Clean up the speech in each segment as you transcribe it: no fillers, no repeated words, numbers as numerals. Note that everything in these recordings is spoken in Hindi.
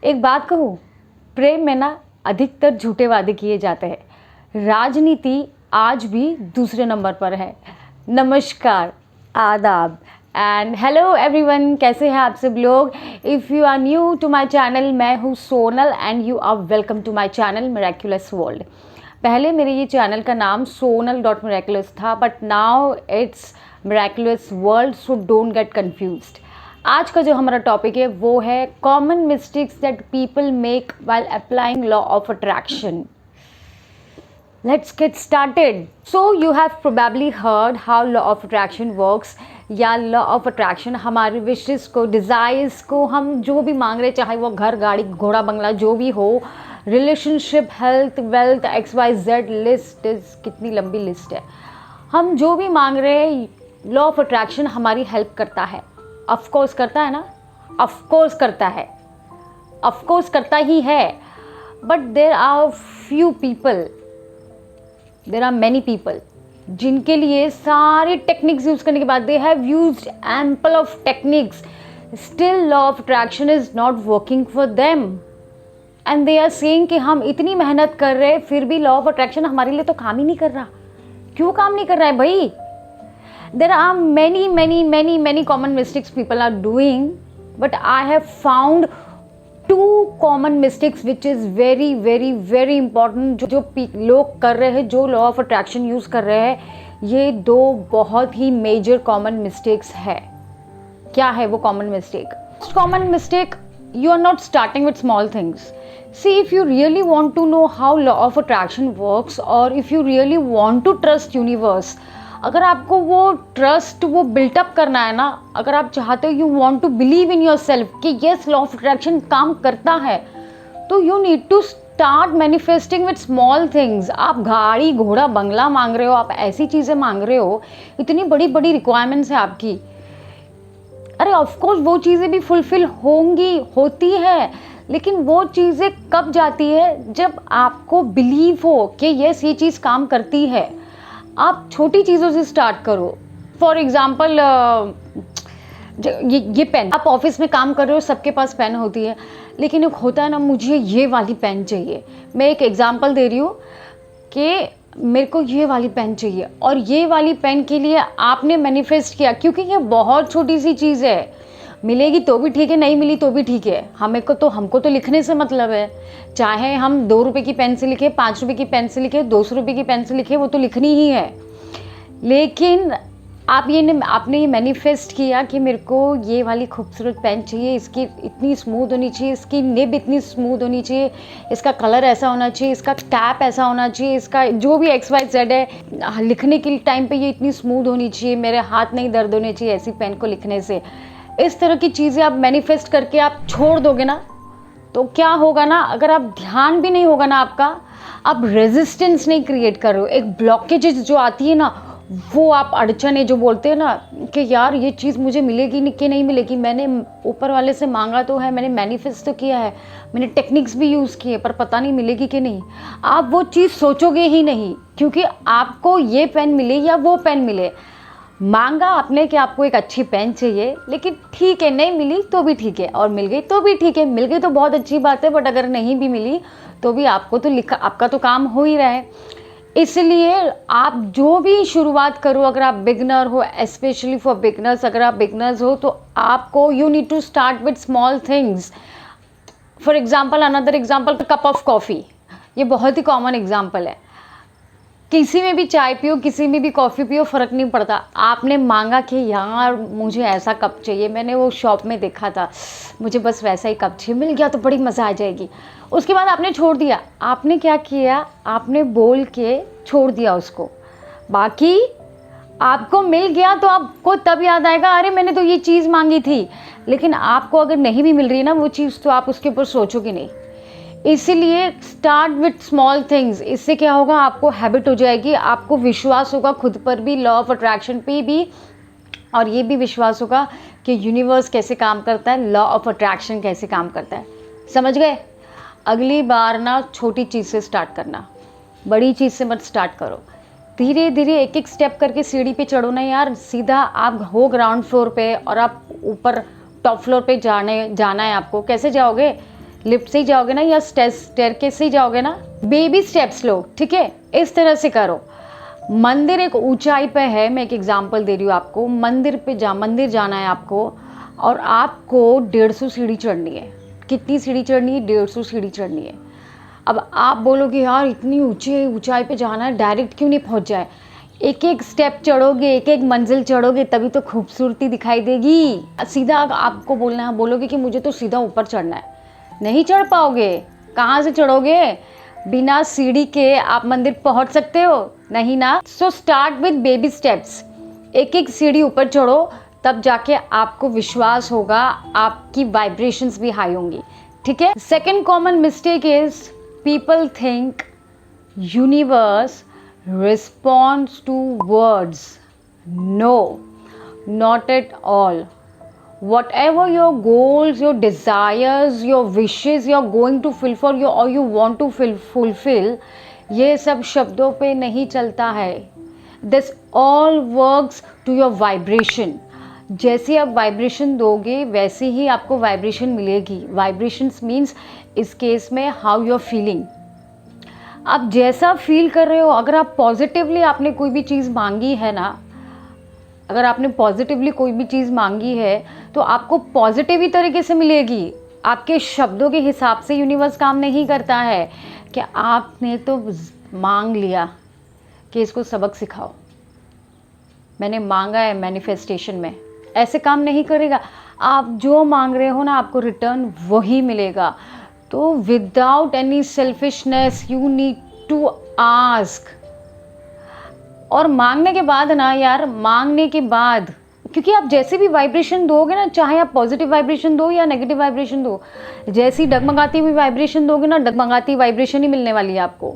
एक बात कहूँ, प्रेम में ना अधिकतर झूठे वादे किए जाते हैं। राजनीति आज भी दूसरे नंबर पर है। नमस्कार, आदाब एंड हेलो एवरीवन, कैसे हैं आप सब लोग। If you are new to my channel, मैं हूँ Sonal and you are welcome to my channel miraculous world. पहले मेरे ये चैनल का नाम sonal.miraculous था, but now it's miraculous world, so don't get confused. आज का जो हमारा टॉपिक है वो है common mistakes that people make while applying law of attraction. Let's get started. So you have probably heard how law of attraction works. या लॉ ऑफ अट्रैक्शन हमारे विशेस को, डिज़ायर्स को, हम जो भी मांग रहे, चाहे वो घर, गाड़ी, घोड़ा, बंगला जो भी हो, relationship, health, wealth, XYZ list कितनी लंबी लिस्ट है। हम जो भी मांग रहे, लॉ ऑफ अट्रैक्शन हमारी हेल्प करता है। ऑफकोर्स करता है ना, ऑफकोर्स करता है, ऑफकोर्स करता ही है। But there are few people, there are many people जिनके लिए सारे टेक्निक्स यूज़ करने के बाद, they have used ample of techniques, still law of attraction is not working for them and they are saying कि हम इतनी मेहनत कर रहे हैं फिर भी लॉ ऑफ अट्रैक्शन हमारे लिए तो काम ही नहीं कर रहा। क्यों काम नहीं कर रहा है भाई? There are many common mistakes people are doing, but I have found two common mistakes which is very important जो लोग कर रहे हैं, जो लॉ ऑफ अट्रैक्शन यूज़ कर रहे हैं। ये दो बहुत ही मेजर कॉमन मिस्टेक्स है। क्या है वो common mistake? Common mistake, you are not starting with small things. See, if you really want to know how law of attraction works, or if you really want to trust universe, अगर आपको वो ट्रस्ट, वो बिल्टअप करना है ना, अगर आप चाहते हो, you want to believe in yourself कि येस लॉ ऑफ अट्रैक्शन काम करता है, तो you need to start manifesting with small things. आप गाड़ी, घोड़ा, बंगला मांग रहे हो, आप ऐसी चीज़ें मांग रहे हो, इतनी बड़ी बड़ी रिक्वायरमेंट्स है आपकी। अरे ऑफकोर्स वो चीज़ें भी फुलफिल होंगी, होती है, लेकिन वो चीज़ें कब जाती है? जब आपको बिलीव हो कि यस ये चीज़ काम करती है। आप छोटी चीज़ों से स्टार्ट करो। फॉर एग्ज़ाम्पल, ये पेन, आप ऑफिस में काम कर रहे हो, सबके पास पेन होती है, लेकिन एक होता है ना, मुझे ये वाली पेन चाहिए। मैं एक एग्ज़ाम्पल दे रही हूँ कि मेरे को ये वाली पेन चाहिए, और ये वाली पेन के लिए आपने मैनिफेस्ट किया, क्योंकि ये बहुत छोटी सी चीज़ है। मिलेगी तो भी ठीक है, नहीं मिली तो भी ठीक है, हमको तो लिखने से मतलब है। चाहे हम 2 रुपये की पेन से लिखे, 5 रुपये की पेन से लिखे, 200 रुपये की पेन से लिखे, वो तो लिखनी ही है। लेकिन आपने ये मैनिफेस्ट किया कि मेरे को ये वाली खूबसूरत पेन चाहिए, इसकी इतनी स्मूथ होनी चाहिए, इसकी निब इतनी स्मूथ होनी चाहिए, इसका कलर ऐसा होना चाहिए, इसका कैप ऐसा होना चाहिए, इसका जो भी XYZ है, लिखने के टाइम पे ये इतनी स्मूथ होनी चाहिए, मेरे हाथ नहीं दर्द होने चाहिए ऐसी पेन को लिखने से। इस तरह की चीज़ें आप मैनिफेस्ट करके आप छोड़ दोगे ना, तो क्या होगा ना, अगर आप ध्यान भी नहीं होगा ना आपका, आप रेजिस्टेंस नहीं क्रिएट कर रहे हो। एक ब्लॉकेजेस जो आती है ना, वो आप अड़चने जो बोलते हैं ना कि यार ये चीज़ मुझे मिलेगी कि नहीं मिलेगी, मैंने ऊपर वाले से मांगा तो है, मैंने मैनिफेस्ट तो किया है, मैंने टेक्निक्स भी यूज़ किए, पर पता नहीं मिलेगी कि नहीं। आप वो चीज़ सोचोगे ही नहीं, क्योंकि आपको ये पेन मिले या वो पेन मिले, मांगा आपने कि आपको एक अच्छी पेन चाहिए, लेकिन ठीक है, नहीं मिली तो भी ठीक है, और मिल गई तो भी ठीक है। मिल गई तो बहुत अच्छी बात है, बट अगर नहीं भी मिली तो भी आपको तो आपका तो काम हो ही रहा है। इसलिए आप जो भी शुरुआत करो, अगर आप बिगनर हो, स्पेशली फॉर बिगनर्स, अगर आप बिगनर्स हो तो आपको you need to start with small things. For example, another example, cup of coffee, ये बहुत ही कॉमन एग्जाम्पल है। किसी में भी चाय पियो, किसी में भी कॉफ़ी पियो, फ़र्क नहीं पड़ता। आपने मांगा कि यार मुझे ऐसा कप चाहिए, मैंने वो शॉप में देखा था, मुझे बस वैसा ही कप चाहिए, मिल गया तो बड़ी मज़ा आ जाएगी। उसके बाद आपने छोड़ दिया। आपने क्या किया? आपने बोल के छोड़ दिया उसको। बाकी आपको मिल गया तो आपको तब याद आएगा, अरे मैंने तो ये चीज़ मांगी थी। लेकिन आपको अगर नहीं भी मिल रही है ना वो चीज़, तो आप उसके ऊपर सोचोगे नहीं। इसीलिए स्टार्ट विथ स्मॉल थिंग्स। इससे क्या होगा, आपको हैबिट हो जाएगी, आपको विश्वास होगा खुद पर भी, लॉ ऑफ अट्रैक्शन पे भी, और ये भी विश्वास होगा कि यूनिवर्स कैसे काम करता है, लॉ ऑफ अट्रैक्शन कैसे काम करता है। समझ गए? अगली बार ना छोटी चीज़ से स्टार्ट करना, बड़ी चीज़ से मत स्टार्ट करो। धीरे धीरे एक एक स्टेप करके सीढ़ी पे चढ़ो ना यार। सीधा आप हो ग्राउंड फ्लोर पे और आप ऊपर टॉप फ्लोर पे जाना है आपको, कैसे जाओगे? लिफ्ट से ही जाओगे ना या स्टेयरकेस से ही जाओगे ना, बेबी स्टेप्स लो, ठीक है, इस तरह से करो। मंदिर एक ऊंचाई पे है, मैं एक एग्जांपल दे रही हूँ आपको। मंदिर जाना है आपको और आपको 150 सीढ़ी चढ़नी है। कितनी सीढ़ी चढ़नी है? 150 सीढ़ी चढ़नी है। अब आप बोलोगे यार इतनी ऊंचाई पे जाना है, डायरेक्ट क्यों नहीं पहुँच जाए? एक एक स्टेप चढ़ोगे, एक एक मंजिल चढ़ोगे, तभी तो खूबसूरती दिखाई देगी। सीधा आपको बोलना है, बोलोगे कि मुझे तो सीधा ऊपर चढ़ना है, नहीं चढ़ पाओगे। कहाँ से चढ़ोगे? बिना सीढ़ी के आप मंदिर पहुंच सकते हो? नहीं ना। So start with baby steps. एक एक सीढ़ी ऊपर चढ़ो, तब जाके आपको विश्वास होगा, आपकी वाइब्रेशंस भी हाई होंगी, ठीक है। Second common mistake is people think universe responds to words. No, not at all. Whatever your goals, your desires, your wishes you're going to fulfill or you want to fulfill, ये सब शब्दों पे नहीं चलता है। This all works to your vibration. जैसे आप वाइब्रेशन दोगे वैसे ही आपको वाइब्रेशन मिलेगी। वाइब्रेशंस मीन्स इस केस में हाउ यू आर फीलिंग। आप जैसा फील कर रहे हो, अगर आप पॉजिटिवली आपने कोई भी चीज़ मांगी है ना, अगर आपने पॉजिटिवली कोई भी चीज़ मांगी है तो आपको पॉजिटिव ही तरीके से मिलेगी। आपके शब्दों के हिसाब से यूनिवर्स काम नहीं करता है कि आपने तो मांग लिया कि इसको सबक सिखाओ, मैंने मांगा है मैनिफेस्टेशन में, ऐसे काम नहीं करेगा। आप जो मांग रहे हो ना, आपको रिटर्न वही मिलेगा। तो without any selfishness you need to ask. और मांगने के बाद ना यार, मांगने के बाद, क्योंकि आप जैसे भी वाइब्रेशन दोगे ना, चाहे आप पॉजिटिव वाइब्रेशन दो या नेगेटिव वाइब्रेशन दो, जैसी डगमगाती हुई वाइब्रेशन दोगे ना, डगमगाती वाइब्रेशन ही मिलने वाली है आपको।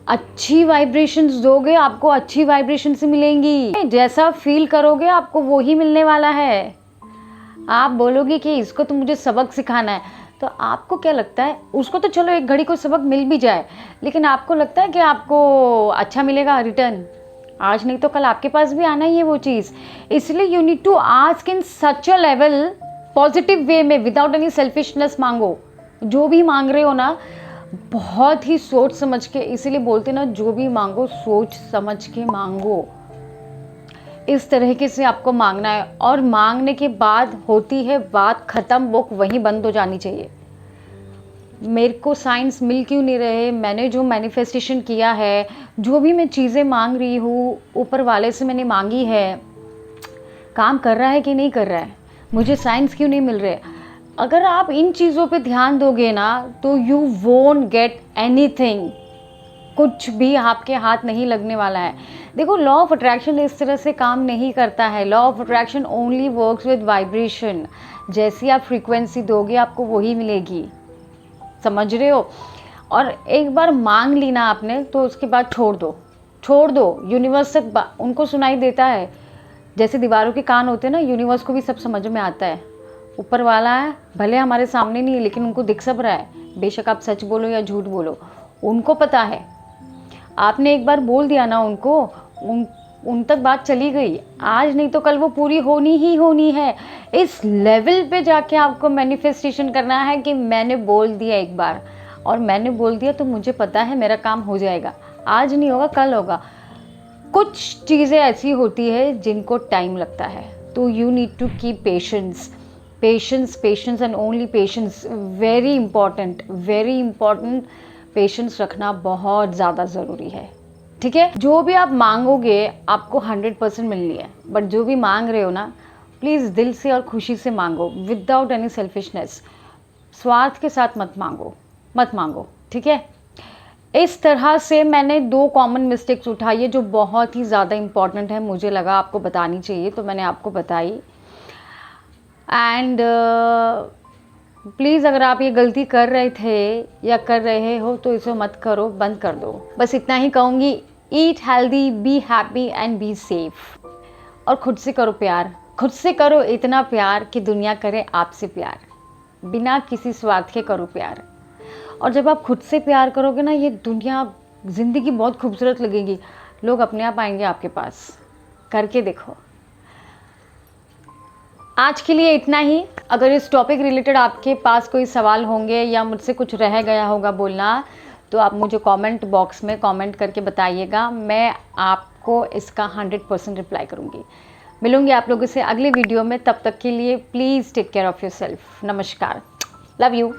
अच्छी वाइब्रेशंस दोगे, आपको अच्छी वाइब्रेशन से मिलेंगी। जैसा फील करोगे आपको वो ही मिलने वाला है। आप बोलोगे कि इसको तो मुझे सबक सिखाना है, तो आपको क्या लगता है? उसको तो चलो एक घड़ी को सबक मिल भी जाए, लेकिन आपको लगता है कि आपको अच्छा मिलेगा रिटर्न? आज नहीं तो कल आपके पास भी आना ही है वो चीज़। इसलिए you need to ask in such a level, positive way में, विदाउट एनी सेल्फिशनेस मांगो। जो भी मांग रहे हो ना, बहुत ही सोच समझ के, इसीलिए बोलते ना, जो भी मांगो सोच समझ के मांगो। इस तरीके से आपको मांगना है, और मांगने के बाद होती है बात ख़त्म, बुक वहीं बंद हो जानी चाहिए। मेरे को साइंस मिल क्यों नहीं रहे? मैंने जो मैनिफेस्टेशन किया है, जो भी मैं चीज़ें मांग रही हूँ, ऊपर वाले से मैंने मांगी है, काम कर रहा है कि नहीं कर रहा है? मुझे साइंस क्यों नहीं मिल रहे? अगर आप इन चीज़ों पे ध्यान दोगे ना, तो यू वोंट गेट एनीथिंग। कुछ भी आपके हाथ नहीं लगने वाला है। देखो, लॉ ऑफ अट्रैक्शन इस तरह से काम नहीं करता है। Law of attraction only works with vibration. जैसी आप फ्रीक्वेंसी दोगे आपको वही मिलेगी, समझ रहे हो? और एक बार मांग ली ना आपने, तो उसके बाद छोड़ दो। यूनिवर्स तक उनको सुनाई देता है। जैसे दीवारों के कान होते हैं ना, यूनिवर्स को भी सब समझ में आता है। ऊपर वाला है, भले हमारे सामने नहीं है, लेकिन उनको दिख सब रहा है। बेशक आप सच बोलो या झूठ बोलो, उनको पता है। आपने एक बार बोल दिया ना उनको, उन तक बात चली गई। आज नहीं तो कल वो पूरी होनी ही होनी है। इस लेवल पे जाके आपको मैनिफेस्टेशन करना है कि मैंने बोल दिया एक बार, और मैंने बोल दिया तो मुझे पता है मेरा काम हो जाएगा। आज नहीं होगा, कल होगा। कुछ चीज़ें ऐसी होती है जिनको टाइम लगता है, तो you need to keep patience and only patience. Very important. Patience रखना बहुत ज़्यादा ज़रूरी है, ठीक है। जो भी आप मांगोगे आपको 100% मिलनी है, बट जो भी मांग रहे हो ना, प्लीज़ दिल से और खुशी से मांगो, विदाउट एनी सेल्फिशनेस। स्वार्थ के साथ मत मांगो, ठीक है। इस तरह से मैंने 2 कॉमन मिस्टेक्स उठाई है जो बहुत ही ज़्यादा इम्पॉर्टेंट है, मुझे लगा आपको बतानी चाहिए, तो मैंने आपको बताई। एंड प्लीज़ अगर आप ये गलती कर रहे थे या कर रहे हो तो इसे मत करो, बंद कर दो। बस इतना ही कहूँगी। Eat healthy, be happy and be safe. और खुद से करो प्यार, खुद से करो इतना प्यार कि दुनिया करे आपसे प्यार। बिना किसी स्वार्थ के करो प्यार। और जब आप खुद से प्यार करोगे ना, ये दुनिया, ज़िंदगी बहुत खूबसूरत लगेगी। लोग अपने आप आएंगे आपके पास। करके देखो। आज के लिए इतना ही। अगर इस टॉपिक रिलेटेड आपके पास कोई सवाल होंगे या मुझसे कुछ रह गया होगा बोलना, तो आप मुझे कमेंट बॉक्स में कमेंट करके बताइएगा। मैं आपको इसका 100% रिप्लाई करूँगी। मिलूँगी आप लोगों से अगले वीडियो में। तब तक के लिए please take care of yourself. नमस्कार, लव यू।